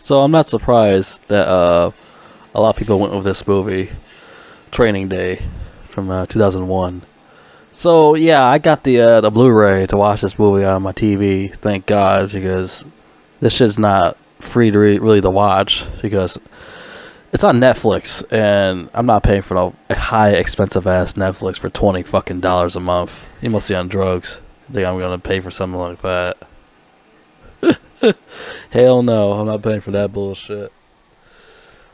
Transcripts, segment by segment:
So I'm not surprised that a lot of people went with this movie, Training Day, from 2001. So yeah, I got the Blu-ray to watch this movie on my TV. Thank God, because this shit's not free to really to watch because it's on Netflix, and I'm not paying for a high expensive ass Netflix for $20 a month. You must be on drugs. Think I'm gonna pay for something like that? Hell no, I'm not paying for that bullshit.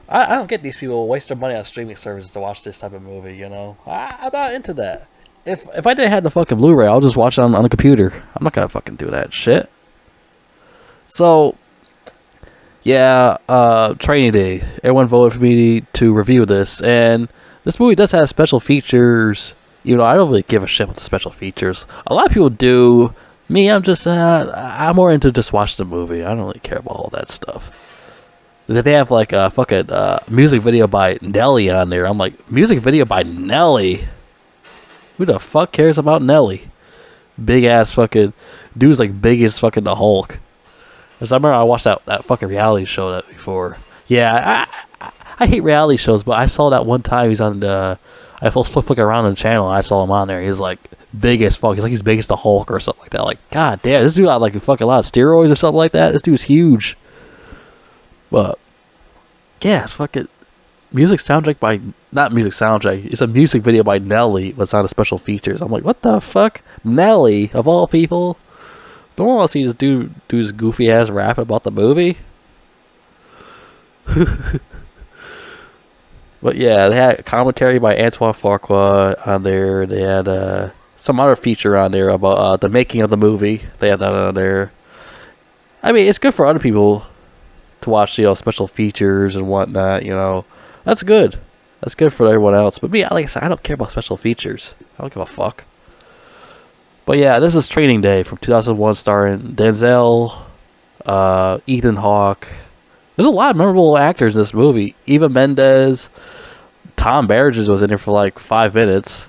I don't get these people waste their money on streaming services to watch this type of movie. I'm not into that. If I didn't have the fucking Blu-ray, I'll just watch it on the computer. I'm not gonna fucking do that shit. So, yeah, Training Day. Everyone voted for me to review this, and this movie does have special features. I don't really give a shit about the special features. A lot of people do. Me, I'm more into just watching the movie. I don't really care about all that stuff. They have like a fucking music video by Nelly on there. I'm like, music video by Nelly? Who the fuck cares about Nelly? Big ass fucking dude's like big as fucking the Hulk. Cause I remember I watched that fucking reality show that before. Yeah, I hate reality shows, but I saw that one time he's on the. I was flicking around on the channel and I saw him on there. He's like big as fuck. He's big as the Hulk or something like that. Like, god damn, this dude had like a fucking lot of steroids or something like that. This dude's huge. But yeah, it's fucking music soundtrack by not music soundtrack. It's a music video by Nelly, but it's not a special features. I'm like, what the fuck, Nelly of all people? Don't want to see this dude do his goofy ass rap about the movie. But yeah, they had commentary by Antoine Fuqua on there. They had some other feature on there about the making of the movie. They had that on there. I mean, it's good for other people to watch, special features and whatnot. That's good. That's good for everyone else. But me, like I said, I don't care about special features. I don't give a fuck. But yeah, this is Training Day from 2001, starring Denzel, Ethan Hawke. There's a lot of memorable actors in this movie. Eva Mendes, Tom Burgess was in here for like 5 minutes,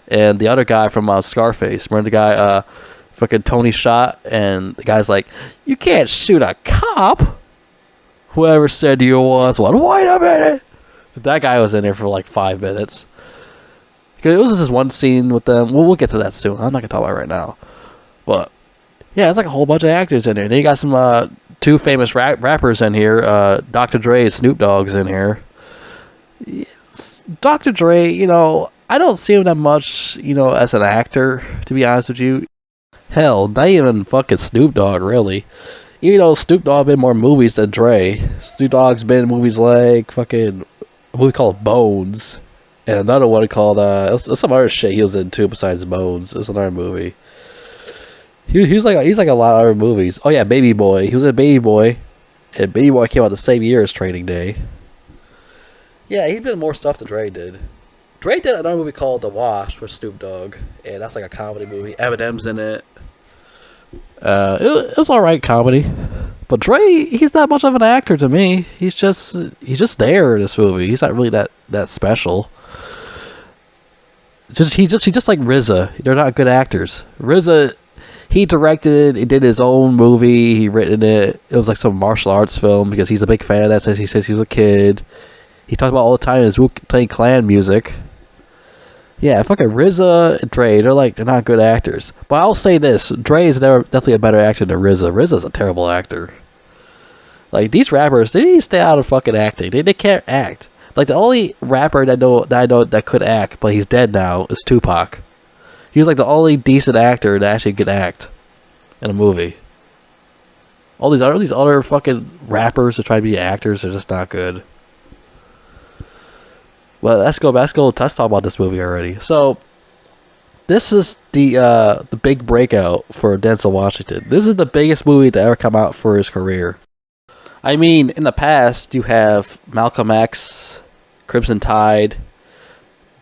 and the other guy from Scarface. Remember the guy, fucking Tony Shot, and the guy's like, "You can't shoot a cop." Whoever said you was one? Wait a minute. So that guy was in there for like 5 minutes. Because it was just this one scene with them. We'll get to that soon. I'm not gonna talk about it right now, but yeah, it's like a whole bunch of actors in there. Then you got some two famous rappers in here. Dr. Dre and Snoop Dogg's in here. Dr. Dre, I don't see him that much, as an actor, to be honest with you. Hell, not even fucking Snoop Dogg, really. Even though Snoop Dogg been more movies than Dre. Snoop Dogg's been in movies like fucking a movie called Bones, and another one called some other shit he was in too besides Bones. It's another movie. He's like a lot of other movies. Oh yeah, Baby Boy. He was in Baby Boy, and Baby Boy came out the same year as Training Day. Yeah, he's been in more stuff than Dre did. Dre did another movie called The Wash with Snoop Dogg, and that's like a comedy movie. Eminem's in it. It was alright comedy, but Dre, he's not much of an actor to me. He's just there in this movie. He's not really that special. He just like RZA. They're not good actors. RZA, he directed it. He did his own movie. He written it. It was like some martial arts film because he's a big fan of that since he says he was a kid. He talks about all the time his Wu-Tang Clan music. Yeah, fucking RZA and Dre, they're not good actors. But I'll say this, Dre is definitely a better actor than RZA. RZA's a terrible actor. Like, these rappers, they need to stay out of fucking acting. They can't act. Like, the only rapper that I know that could act, but he's dead now, is Tupac. He was like the only decent actor that actually could act in a movie. All these other fucking rappers that try to be actors are just not good. Well, let's talk about this movie already. So, this is the big breakout for Denzel Washington. This is the biggest movie to ever come out for his career. I mean, in the past, you have Malcolm X, Crimson Tide.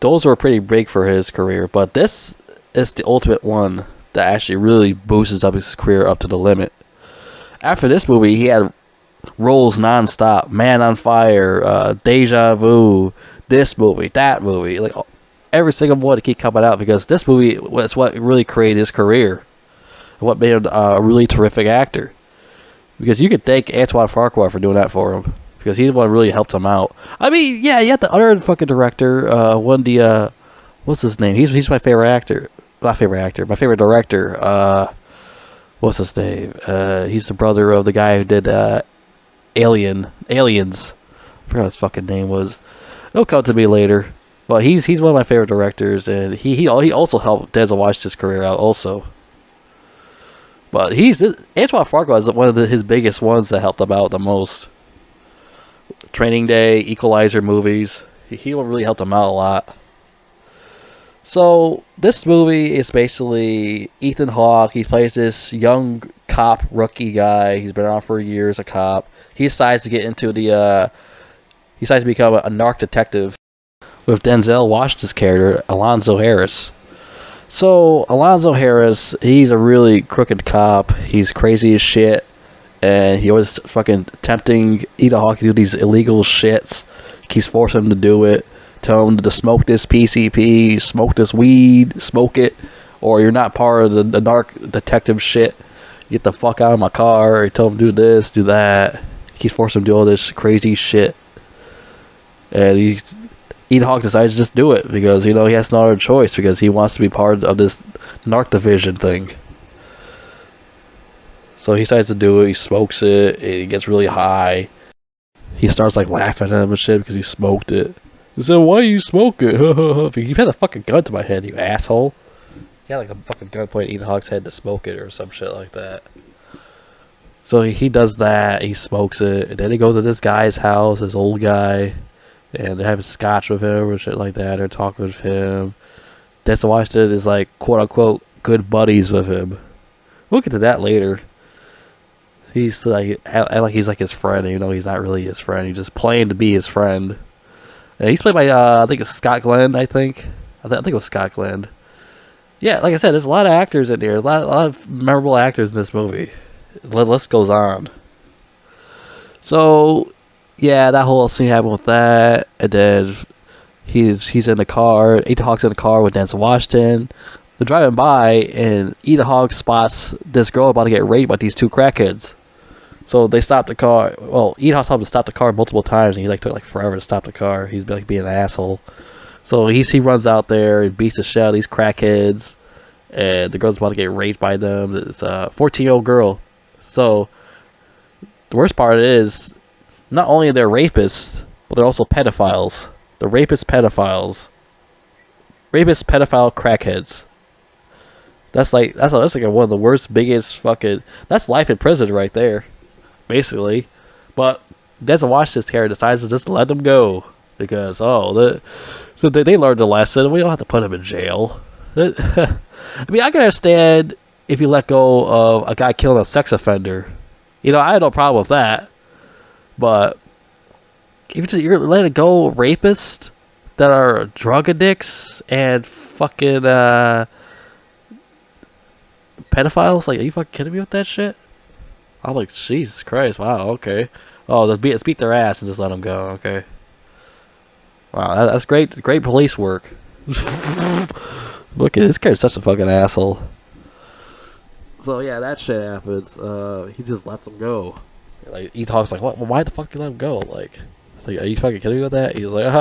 Those were pretty big for his career, but this is the ultimate one that actually really boosts up his career up to the limit. After this movie, he had roles non-stop. Man on Fire, Deja Vu, this movie, that movie, like every single one to keep coming out because this movie was what really created his career, what made him a really terrific actor. Because you could thank Antoine Fuqua for doing that for him. Because he's the one who really helped him out. I mean, yeah, you had the other fucking director, what's his name? He's my favorite actor. Not favorite actor, my favorite director. What's his name? He's the brother of the guy who did Aliens. I forgot what his fucking name was. It'll come to me later. But he's one of my favorite directors, and he also helped Denzel Washington's career out also. But Antoine Fuqua is one of his biggest ones that helped him out the most. Training Day, Equalizer movies. He really helped him out a lot. So this movie is basically Ethan Hawke. He plays this young cop rookie guy. He's been around for years, a cop. He decides to get into he decides to become a narc detective with Denzel Washington's character, Alonzo Harris. So Alonzo Harris, he's a really crooked cop. He's crazy as shit. And he always fucking tempting Ethan Hawke to do these illegal shits. He's forcing him to do it. Tell him to smoke this PCP, smoke this weed, smoke it. Or you're not part of the narc detective shit. Get the fuck out of my car. He tell him do this, do that. He's forcing him to do all this crazy shit. And Ethan Hawke decides to just do it. Because, he has no other choice. Because he wants to be part of this narc division thing. So he decides to do it, he smokes it, he gets really high. He starts laughing at him and shit because he smoked it. He said, "Why you smoke it?" You had a fucking gun to my head, you asshole. He had a fucking gun pointed at Ethan Hawke's head to smoke it or some shit like that. So he does that, he smokes it, and then he goes to this guy's house, this old guy, and they're having scotch with him or shit like that, they're talking with him. Denzel Washington is quote unquote good buddies with him. We'll get to that later. He's he's his friend, even though he's not really his friend. He's just playing to be his friend. And he's played by I think it's Scott Glenn. I think it was Scott Glenn. Yeah, like I said, there's a lot of actors in here. A lot of memorable actors in this movie. The list goes on. So yeah, that whole scene happened with that, and then he's in the car. Ethan Hawke's in the car with Denzel Washington. They're driving by, and Ethan Hawke spots this girl about to get raped by these two crackheads. So they stop the car. Well, Ethan Hawke told him to stop the car multiple times, and he took forever to stop the car. He's been being an asshole. So he runs out there and beats the shit out of these crackheads, and the girl's about to get raped by them. It's a 14-year-old girl. So the worst part is, not only are they rapists, but they're also pedophiles. The pedophile crackheads. That's one of the worst, biggest fucking. That's life in prison right there, basically. But Denzel Washington's character decides to just let them go because so they learned a lesson. We don't have to put them in jail. I mean, I can understand if you let go of a guy killing a sex offender. I had no problem with that. But if you're letting go rapists that are drug addicts and fucking pedophiles, are you fucking kidding me with that shit? I'm like, Jesus Christ, wow, okay. Oh, let's beat their ass and just let them go, okay. Wow, that's great police work. Look at this guy's such a fucking asshole. So yeah, that shit happens. He just lets them go. Ethan Hawke's like, what? Why the fuck you let him go? Are you fucking kidding me with that? He's like,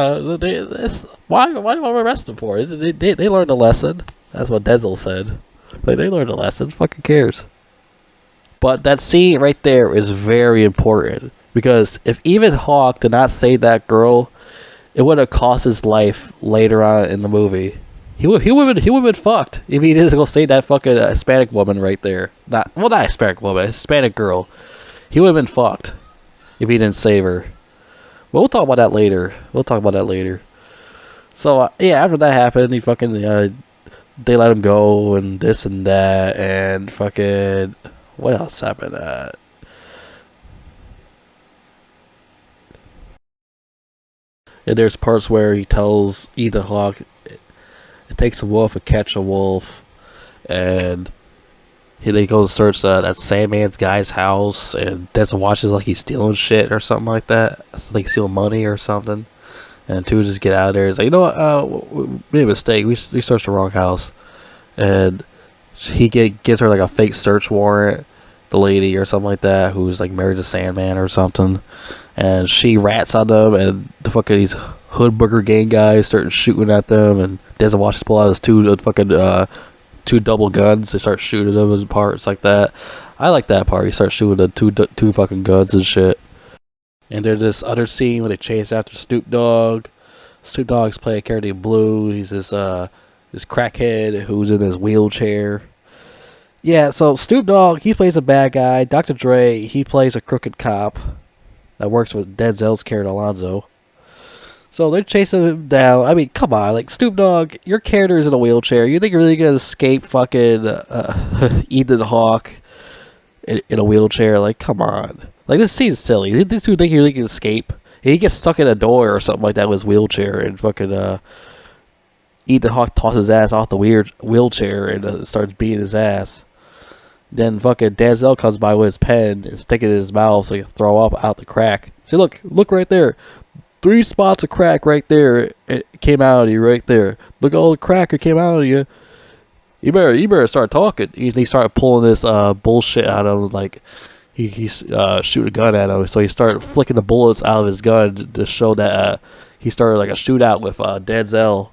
why do you want to arrest them for? They learned a lesson. That's what Denzel said. They learned a lesson. Fucking cares. But that scene right there is very important because if Ethan Hawke did not save that girl, it would have cost his life later on in the movie. He would have been fucked if he didn't go save that fucking Hispanic woman right there. Not Hispanic woman, Hispanic girl. He would have been fucked if he didn't save her. But we'll talk about that later. So yeah, after that happened, he fucking they let him go and this and that and fucking what else happened? And there's parts where he tells Ethan Hawke it takes a wolf to catch a wolf, and they go to search that Sandman's guy's house, and Denzel watches he's stealing shit or something like that. So stealing money or something. And two just get out of there. He's like, you know what? We made a mistake. We searched the wrong house. And he gives her a fake search warrant. the lady or something like that, who's like married to Sandman or something, and she rats on them, and the fucking these hood gang guys start shooting at them, and Denzel Washington pull out his two double guns. They start shooting them in parts like that. I like that part. He starts shooting the two fucking guns and shit. And there's this other scene where they chase after Snoop Dogg. Snoop Dogg's playing a character named Blue. He's this crackhead who's in his wheelchair. Yeah, so Snoop Dogg, he plays a bad guy. Dr. Dre, he plays a crooked cop that works with Denzel's character Alonzo. So they're chasing him down. I mean, come on, like Snoop Dogg, your character is in a wheelchair. You think you're really gonna escape fucking Ethan Hawke in a wheelchair? Like, come on. Like, this scene's silly. This dude think he really can escape. He gets stuck in a door or something like that with his wheelchair, and fucking Ethan Hawke tosses his ass off the weird wheelchair and starts beating his ass. Then fucking Denzel comes by with his pen and stick it in his mouth so he can throw up out the crack. See, look right there. 3 spots of crack right there. It came out of you right there. Look at all the crack that came out of you. You better start talking. He started pulling this bullshit out of him, like he's shoot a gun at him. So he started flicking the bullets out of his gun to show that he started like a shootout with Denzel.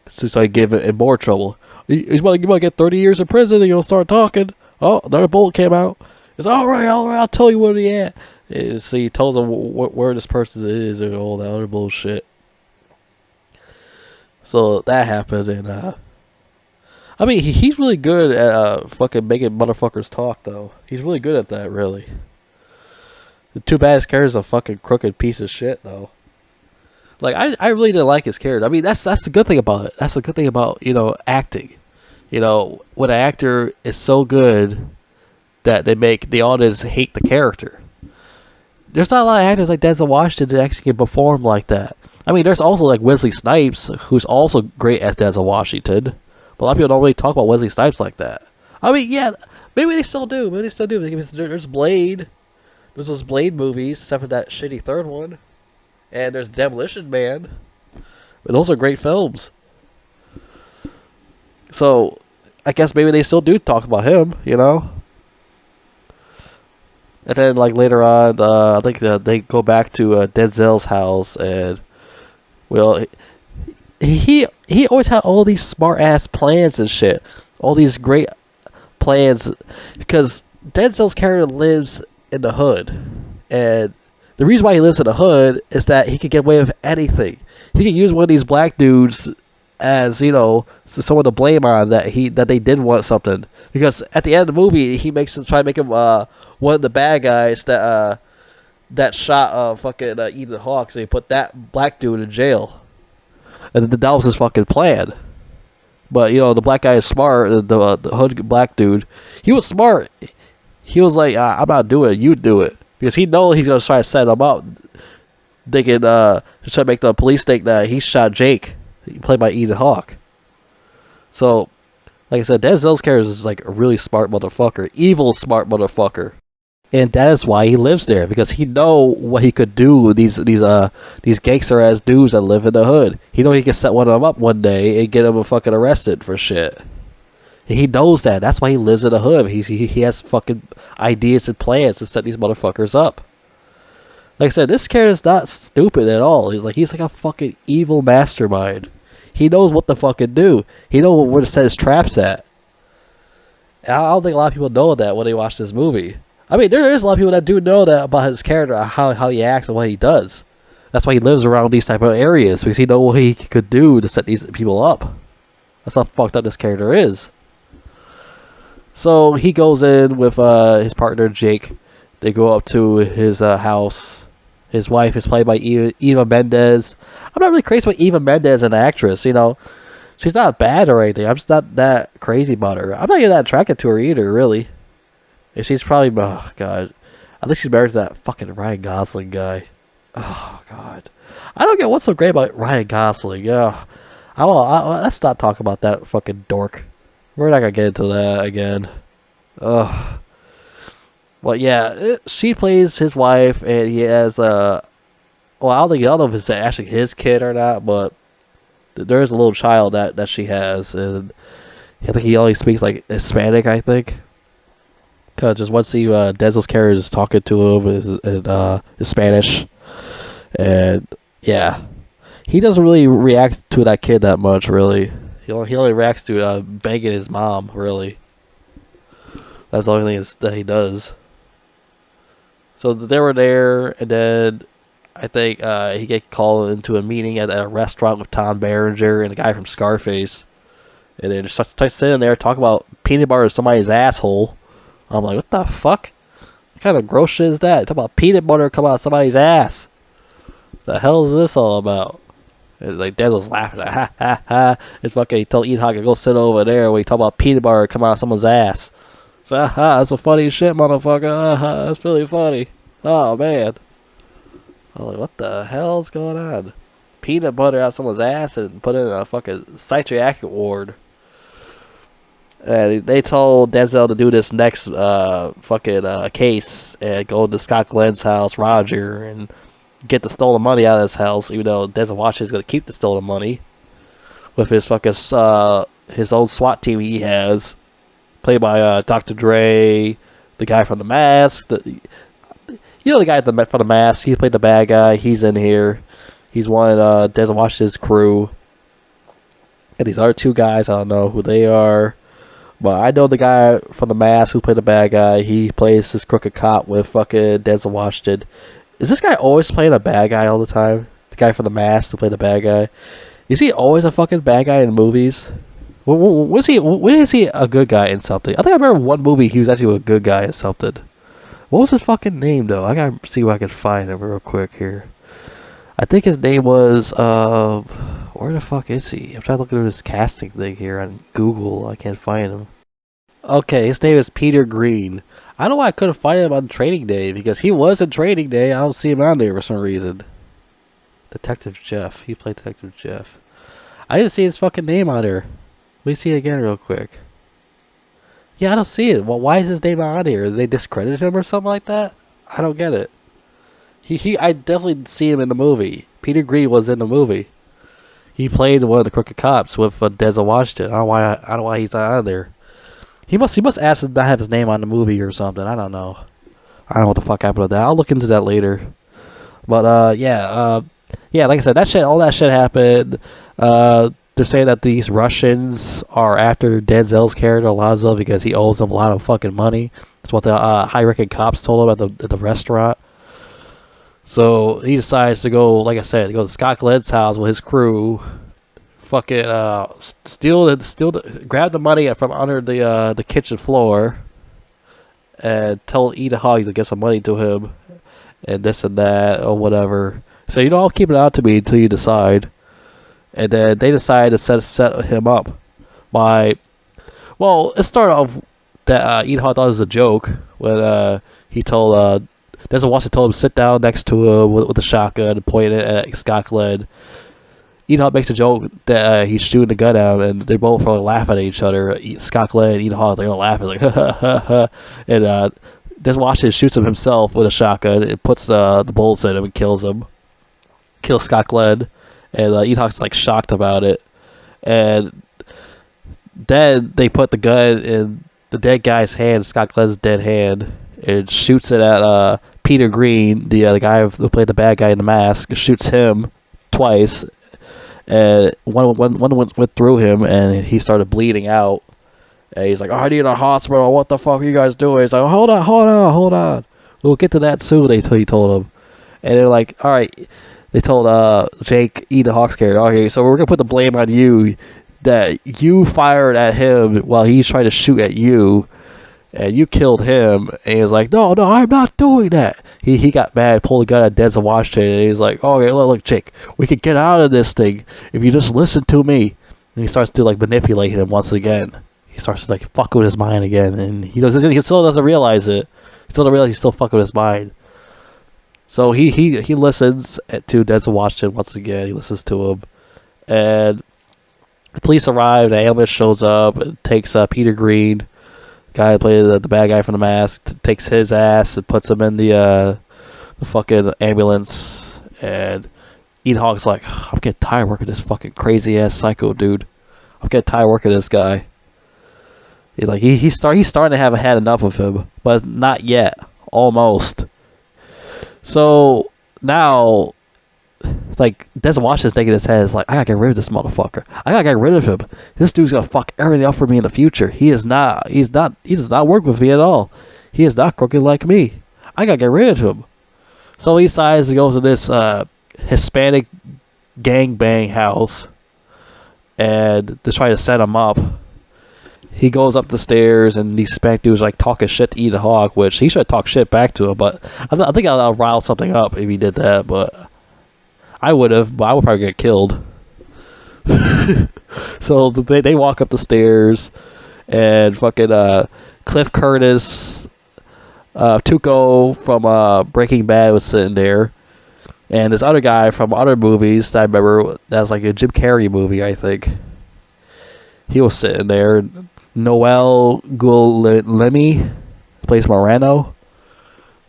So he gave it more trouble. You might get 30 years in prison and you'll start talking. Oh, another bullet came out. It's all right, I'll tell you where he at. So he tells him where this person is and all that other bullshit. So that happened, and I mean, he's really good at fucking making motherfuckers talk, though. He's really good at that, really. The too bad his character's a fucking crooked piece of shit, though. Like, I really didn't like his character. I mean, that's the good thing about it. That's the good thing about, acting. When an actor is so good that they make the audience hate the character. There's not a lot of actors like Denzel Washington that actually can perform like that. I mean, there's also like Wesley Snipes, who's also great as Denzel Washington. But a lot of people don't really talk about Wesley Snipes like that. I mean, yeah, maybe they still do. There's Blade. There's those Blade movies, except for that shitty third one. And there's Demolition Man. But those are great films. So, I guess maybe they still do talk about him, And then, like, later on, I think they go back to Denzel's house, and, well, he always had all these smart-ass plans and shit. All these great plans, because Denzel's character lives in the hood. And the reason why he lives in the hood is that he can get away with anything. He can use one of these black dudes as, someone to blame on that they did want something. Because at the end of the movie, he try to make him one of the bad guys that shot fucking Ethan Hawke, so he put that black dude in jail. And that was his fucking plan. But, the black guy is smart, the hood black dude. He was smart. He was like, I'm not doing it, you do it. Because he knows he's going to try to set him up. They can try to make the police think that he shot Jake, played by Ethan Hawke. So, like I said, Denzel's character is like a really smart motherfucker. Evil smart motherfucker. And that is why he lives there, because he know what he could do with these gangster ass dudes that live in the hood. He know he can set one of them up one day and get them fucking arrested for shit. He knows that. That's why he lives in the hood. He has fucking ideas and plans to set these motherfuckers up. Like I said, this character is not stupid at all. He's like a fucking evil mastermind. He knows what to fucking do. He knows where to set his traps at. And I don't think a lot of people know that when they watch this movie. I mean, there is a lot of people that do know that about his character, how he acts and what he does. That's why he lives around these type of areas, because he knows what he could do to set these people up. That's how fucked up this character is. So he goes in with his partner Jake. They go up to his house. His wife is played by Eva Mendes. I'm not really crazy about Eva Mendes as an actress, She's not bad or anything. I'm just not that crazy about her. I'm not even that attracted to her either, really. And she's probably, oh god, I think she's married to that fucking Ryan Gosling guy. Oh god, I don't get what's so great about Ryan Gosling. Yeah, let's not talk about that fucking dork. We're not gonna get into that again. Ugh. Well, yeah, she plays his wife, and he has well, I don't know if it's actually his kid or not, but there is a little child that she has, and I think he only speaks like Hispanic, I think. Because just once he Denzel's character is talking to him is Spanish, and yeah, he doesn't really react to that kid that much. Really, he only reacts to banging his mom. Really, that's the only thing that he does. So they were there, and then I think he get called into a meeting at a restaurant with Tom Berenger and a guy from Scarface, and they just start sitting there talking about peanut butter in somebody's asshole. I'm like, what the fuck? What kind of gross shit is that? Talk about peanut butter coming out of somebody's ass. The hell is this all about? It's like Denzel's laughing, like, ha ha ha. It's fucking, he told Ethan Hawke to go sit over there when he talk about peanut butter coming out of someone's ass. So, that's some funny shit, motherfucker. That's really funny. Oh, man. I'm like, what the hell's going on? Peanut butter out of someone's ass and put it in a fucking psychiatric ward. And they told Denzel to do this next case and go to Scott Glenn's house, Roger, and get the stolen money out of his house, even though Denzel Washington's going to keep the stolen money with his fucking his own SWAT team he has, played by Dr. Dre, the guy from The Mask. The guy from The Mask. He played the bad guy. He's in here. He's one of Denzel Washington's crew. And these other two guys, I don't know who they are. But I know the guy from The Mask who played the bad guy. He plays this crooked cop with fucking Denzel Washington. Is this guy always playing a bad guy all the time? The guy from The Mask who played the bad guy? Is he always a fucking bad guy in movies? When is he a good guy in something? I think I remember one movie he was actually a good guy in something. What was his fucking name, though? I gotta see if I can find him real quick here. I think his name was, where the fuck is he? I'm trying to look at this casting thing here on Google. I can't find him. Okay, his name is Peter Green. I don't know why I couldn't find him on Training Day, because he was in Training Day. I don't see him on there for some reason. Detective Jeff. He played Detective Jeff. I didn't see his fucking name on there. Let me see it again real quick. Yeah, I don't see it. Well, why is his name on here? Did they discredit him or something like that? I don't get it. I definitely didn't see him in the movie. Peter Green was in the movie. He played one of the crooked cops with Denzel Washington. I don't know why he's not on there. He must ask to not have his name on the movie or something. I don't know. I don't know what the fuck happened with that. I'll look into that later. But yeah, like I said, all that shit happened. They're saying that these Russians are after Denzel's character Lazo because he owes them a lot of fucking money. That's what the high-ranking cops told him at the restaurant. So he decides to go, like I said, go to Scott Glenn's house with his crew. Fucking grab the money from under the kitchen floor, and tell Ethan Hawke to get some money to him, and this and that or whatever. So I'll keep it out to me until you decide. And then they decide to set him up by, well, it started off that Ethan Hawke thought it was a joke when he told Denzel Washington told him to sit down next to him with a shotgun and point it at Scott Glenn. Ethan Hawke makes a joke that he's shooting the gun out, and they both are laughing at each other. Scott Glenn and Ethan Hawke, they're laughing like, ha ha ha ha. And Denzel Washington shoots him himself with a shotgun. It puts the bullets in him and kills him. Kills Scott Glenn. And Ethan Hawke's like shocked about it. And then they put the gun in the dead guy's hand, Scott Glenn's dead hand, and shoots it at Peter Green, the guy who played the bad guy in The Mask. Shoots him twice. And one went through him, and he started bleeding out. And he's like, "Oh, I need a hospital. What the fuck are you guys doing?" He's like, hold on. We'll get to that soon, he told him. And they're like, all right. They told Jake, Ethan Hawke's character, okay, so we're going to put the blame on you, that you fired at him while he's trying to shoot at you, and you killed him. And he's like, no, I'm not doing that. He got mad, pulled a gun at Denzel Washington, and he's like, okay, look, Jake, we can get out of this thing if you just listen to me. And he starts to like manipulate him once again. He starts to like fuck with his mind again, and he still doesn't realize it. He still doesn't realize he's still fucking with his mind. So he listens to Denzel Washington once again. He listens to him, and the police arrive. The ambulance shows up and takes Peter Green, the guy who played the bad guy from The Mask, takes his ass and puts him in the fucking ambulance. And Ethan Hawke's like, I'm getting tired working this fucking crazy ass psycho dude. I'm getting tired working this guy. He's starting to have had enough of him, but not yet. Almost. So now, like, Denzel Washington's thinking in his head is like, I gotta get rid of this motherfucker. I gotta get rid of him. This dude's gonna fuck everything up for me in the future. He does not work with me at all. He is not crooked like me. I gotta get rid of him. So he decides to go to this Hispanic gangbang house and to try to set him up. He goes up the stairs, and these Hispanic dudes like talking shit to Ethan Hawke, which he should talk shit back to him. But I think I'll rile something up if he did that. But I would have, but I would probably get killed. So they walk up the stairs, and fucking Cliff Curtis, Tuco from Breaking Bad was sitting there, and this other guy from other movies that I remember, that's like a Jim Carrey movie, I think. He was sitting there. Noel Guillermi plays Moreno.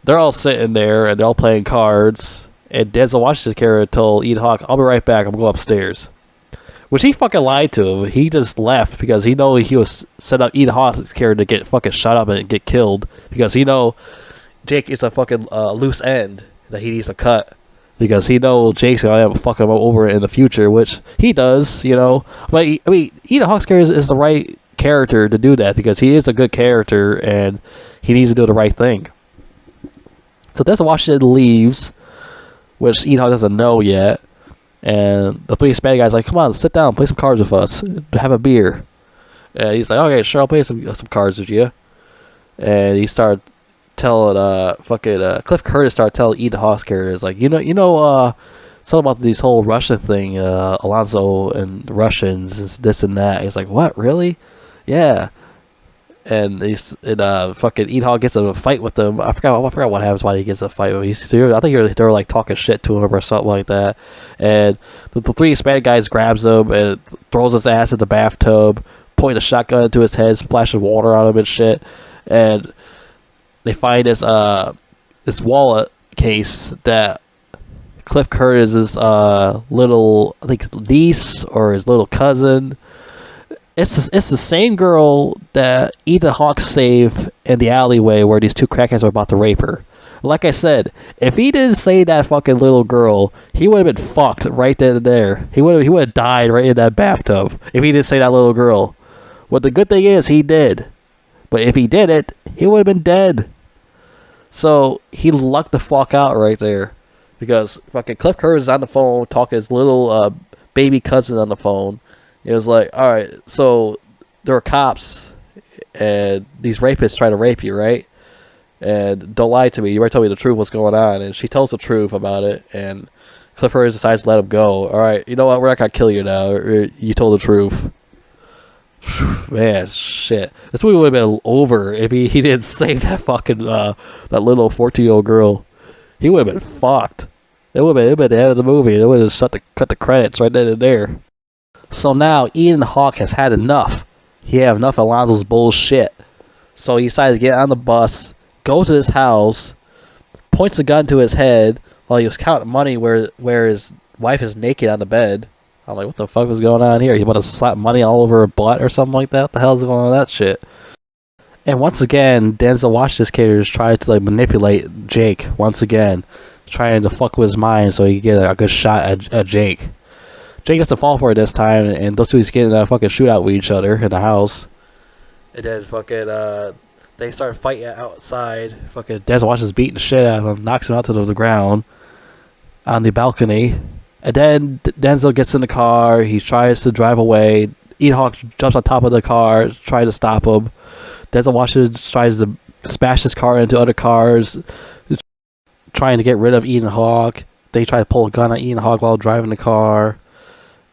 They're all sitting there and they're all playing cards. And Denzel Washington's character told Ethan Hawke, "I'll be right back. I'm going upstairs." Which he fucking lied to him. He just left because he know he was set up Ethan Hawke's character to get fucking shot up and get killed, because he know Jake is a fucking loose end that he needs to cut, because he know Jake's gonna end up fucking him over in the future, which he does, you know. But Ethan Hawke's character is the right character to do that, because he is a good character and he needs to do the right thing. So Denzel Washington leaves, which Ethan Hawke doesn't know yet, and the three Hispanic guys like, "Come on, sit down, play some cards with us, have a beer." And he's like, "Okay, sure, I'll play some cards with you." And he started telling Cliff Curtis started telling Ethan Hawke's characters like, you know something about this whole Russian thing, Alonzo and Russians, this and that. He's like, "What, really?" "Yeah." And fucking Ethan Hawke gets in a fight with them. I forgot what happens, why he gets in a fight with him. I think they were like talking shit to him or something like that. And the three Hispanic guys grabs him and throws his ass in the bathtub, pointing a shotgun into his head, splashing water on him and shit. And they find this wallet case that Cliff Curtis's little, I think, niece or his little cousin. It's the same girl that Ethan Hawke saved in the alleyway where these two crackheads were about to rape her. Like I said, if he didn't save that fucking little girl, he would have been fucked right then and there. He would have died right in that bathtub if he didn't save that little girl. Well, the good thing is he did. But if he didn't, he would have been dead. So he lucked the fuck out right there, because fucking Cliff Curtis is on the phone talking to his little baby cousin on the phone. It was like, all right, so there are cops, and these rapists try to rape you, right? And don't lie to me. You already told me the truth, what's going on. And she tells the truth about it, and Cliff Curtis decides to let him go. All right, you know what? We're not going to kill you now. You told the truth. Man, shit. This movie would have been over if he didn't save that fucking, that little 14-year-old girl. He would have been fucked. It would have been the end of the movie. It would have cut the credits right then and there. So now Ethan Hawke has had enough. He had enough of Alonzo's bullshit. So he decides to get on the bus, go to his house, points a gun to his head while he was counting money where his wife is naked on the bed. I'm like, what the fuck was going on here? He want to slap money all over her butt or something like that? What the hell's going on with that shit? And once again, Denzel Washington's characters try to like manipulate Jake once again, trying to fuck with his mind so he can get a good shot at Jake. Jake gets to fall for it this time, and those two get in a fucking shootout with each other in the house. And then fucking they start fighting outside. Fucking Denzel Washington's beating the shit out of him, knocks him out to the ground on the balcony. And then Denzel gets in the car. He tries to drive away. Ethan Hawke jumps on top of the car, trying to stop him. Denzel Washington tries to smash his car into other cars, trying to get rid of Ethan Hawke. They try to pull a gun on Ethan Hawke while driving the car.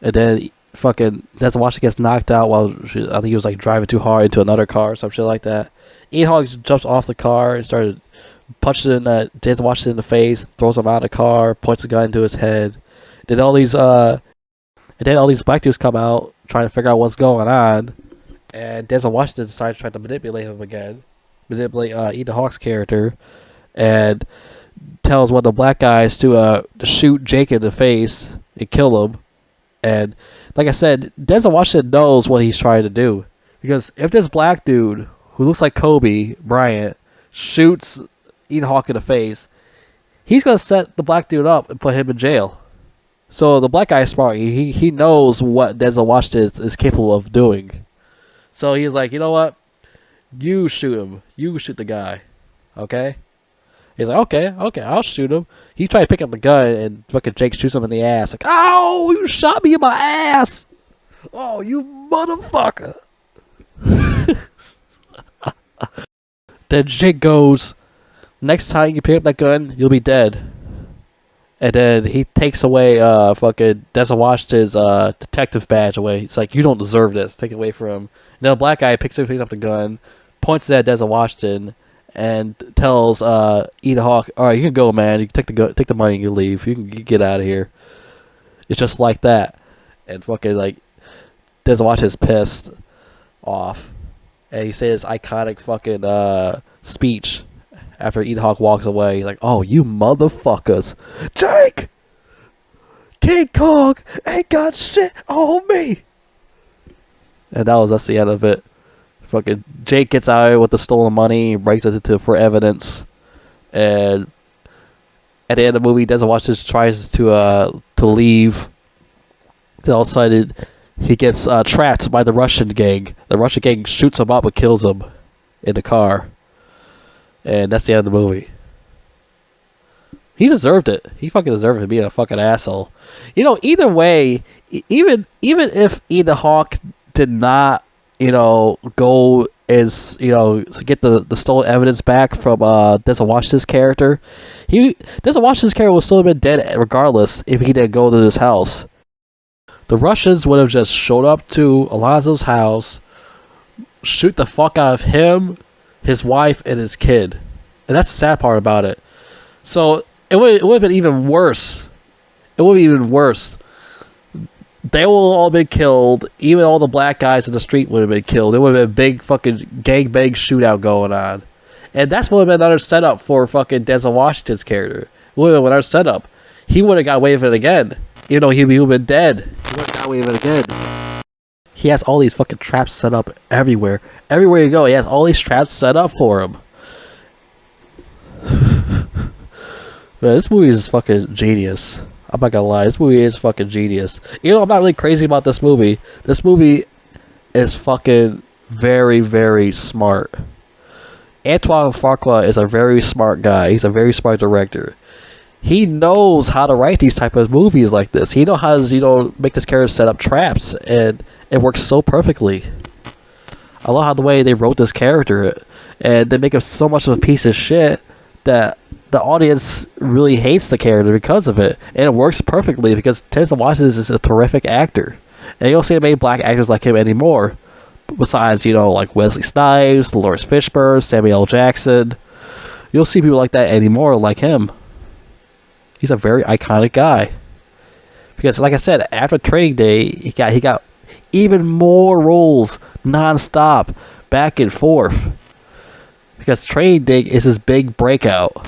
And then fucking Denzel Washington gets knocked out while I think he was like driving too hard into another car or some shit like that. Ethan Hawke jumps off the car and started punching Denzel Washington in the face, throws him out of the car, points a gun into his head. Then all these black dudes come out trying to figure out what's going on, and Denzel Washington decides to try to manipulate him again, manipulate Ethan Hawke's character, and tells one of the black guys to shoot Jake in the face and kill him. And like I said, Denzel Washington knows what he's trying to do. Because if this black dude who looks like Kobe Bryant shoots Ethan Hawke in the face, he's gonna set the black dude up and put him in jail. So the black guy is smart. He knows what Denzel Washington is capable of doing. So he's like, you know what? You shoot him. You shoot the guy. Okay? He's like, okay, I'll shoot him. He tried to pick up the gun and fucking Jake shoots him in the ass. Like, oh, you shot me in my ass. Oh, you motherfucker. Then Jake goes, next time you pick up that gun, you'll be dead. And then he takes away fucking Denzel Washington's detective badge away. He's like, you don't deserve this. Take it away from him. And then a black guy picks up the gun, points it at Denzel Washington, and tells Ethan Hawke, all right, you can go, man. You can take the money and you leave. You can get out of here. It's just like that. And fucking like Denzel Washington's pissed off. And he says iconic fucking speech after Ethan Hawke walks away. He's like, oh, you motherfuckers. Jake! King Kong ain't got shit on me! And that's the end of it. Fucking Jake gets out with the stolen money, breaks it for evidence, and at the end of the movie, Denzel Washington tries to leave. Then all of a sudden, he gets trapped by the Russian gang. The Russian gang shoots him up and kills him in the car, and that's the end of the movie. He deserved it. He fucking deserved it, being a fucking asshole. You know, either way, even if Ethan Hawke did not, go is, to get the stolen evidence back from Denzel Washington's character, Denzel Washington's character would still have been dead regardless if he didn't go to this house. The Russians would have just showed up to Alonzo's house, shoot the fuck out of him, his wife, and his kid. And that's the sad part about it. So it would have been even worse. It would be even worse. They will all been killed. Even all the black guys in the street would have been killed. There would have been a big fucking gangbang shootout going on. And that's what would have been another setup for fucking Denzel Washington's character. It would have been another setup. He would have got away with it again. Even though he would have been dead. He would have got away with it again. He has all these fucking traps set up everywhere. Everywhere you go, he has all these traps set up for him. Man, this movie is fucking genius. I'm not gonna lie, this movie is fucking genius. I'm not really crazy about this movie. This movie is fucking very, very smart. Antoine Fuqua is a very smart guy. He's a very smart director. He knows how to write these type of movies like this. He knows how to, make this character set up traps, and it works so perfectly. I love how the way they wrote this character, and they make him so much of a piece of shit that the audience really hates the character because of it. And it works perfectly because Denzel Washington is a terrific actor. And you don't see many black actors like him anymore. Besides, like Wesley Snipes, Lawrence Fishburne, Samuel L. Jackson. You don't see people like that anymore like him. He's a very iconic guy. Because like I said, after Training Day, he got even more roles non-stop, back and forth. Because Training Day is his big breakout.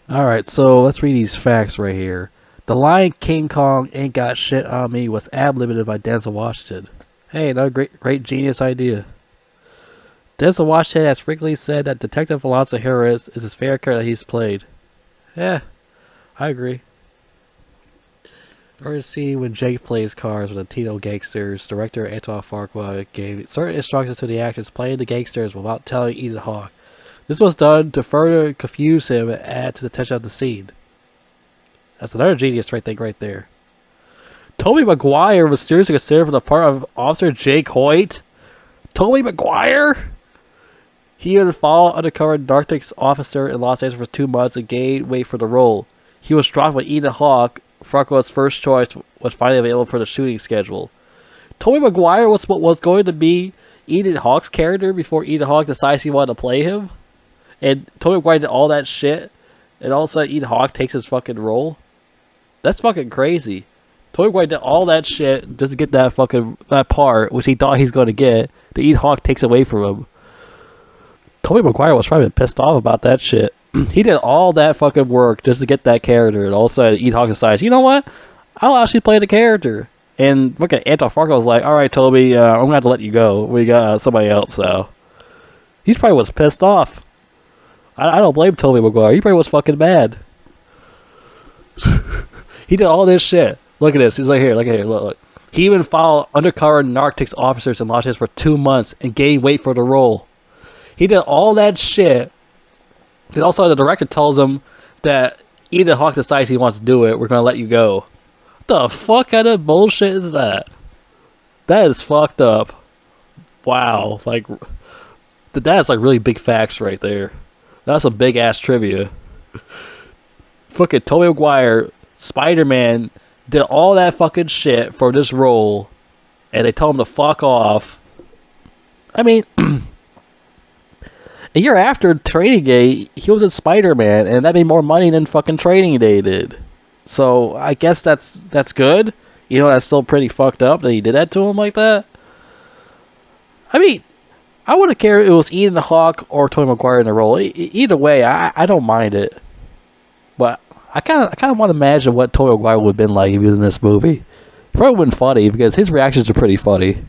Alright, so let's read these facts right here. The line King Kong ain't got shit on me was ad-libbed by Denzel Washington. Hey, another great genius idea. Denzel Washington has frequently said that Detective Alonzo Harris is his favorite character that he's played. Yeah, I agree. During the scene when Jake plays cards with the Latino gangsters, director Antoine Fuqua gave certain instructions to the actors playing the gangsters without telling Ethan Hawke. This was done to further confuse him and add to the tension of the scene. That's another genius thing right there. Tobey Maguire was seriously considered for the part of Officer Jake Hoyt. Tobey Maguire? He had followed undercover narcotics officer in Los Angeles for 2 months and gained weight for the role. He was dropped when Ethan Hawke, Fuqua's first choice, was finally available for the shooting schedule. Tobey Maguire was going to be Ethan Hawke's character before Ethan Hawke decides he wanted to play him. And Tobey Maguire did all that shit, and all of a sudden Ethan Hawke takes his fucking role. That's fucking crazy. Tobey Maguire did all that shit just to get that part, which he thought he's going to get. The Ethan Hawke takes away from him. Tobey Maguire was probably pissed off about that shit. He did all that fucking work just to get that character, and all of a sudden Ethan Hawke decides, you know what? I'll actually play the character. And look at Anton Fargo was like, all right, Toby, I'm going to have to let you go. We got somebody else, so. He probably was pissed off. I don't blame Tobey Maguire. He probably was fucking mad. He did all this shit. Look at this. He's like, here, look. He even followed undercover narcotics officers in Los Angeles for 2 months and gained weight for the role. He did all that shit. And also the director tells him that Ethan Hawke decides he wants to do it, we're going to let you go. What the fuck kind of bullshit is that? That is fucked up. Wow. Like, that's like really big facts right there. That's some big ass trivia. Fucking Tobey Maguire, Spider-Man, did all that fucking shit for this role, and they told him to fuck off. I mean, a year after Training Day, he was in Spider-Man, and that made more money than fucking Training Day did. So I guess that's good. You know, that's still pretty fucked up that he did that to him like that. I mean, I wouldn't care if it was Ethan Hawke or Tobey Maguire in the role. Either way, I don't mind it. But I kind of want to imagine what Tobey Maguire would have been like if he was in this movie. It probably wouldn't funny because his reactions are pretty funny.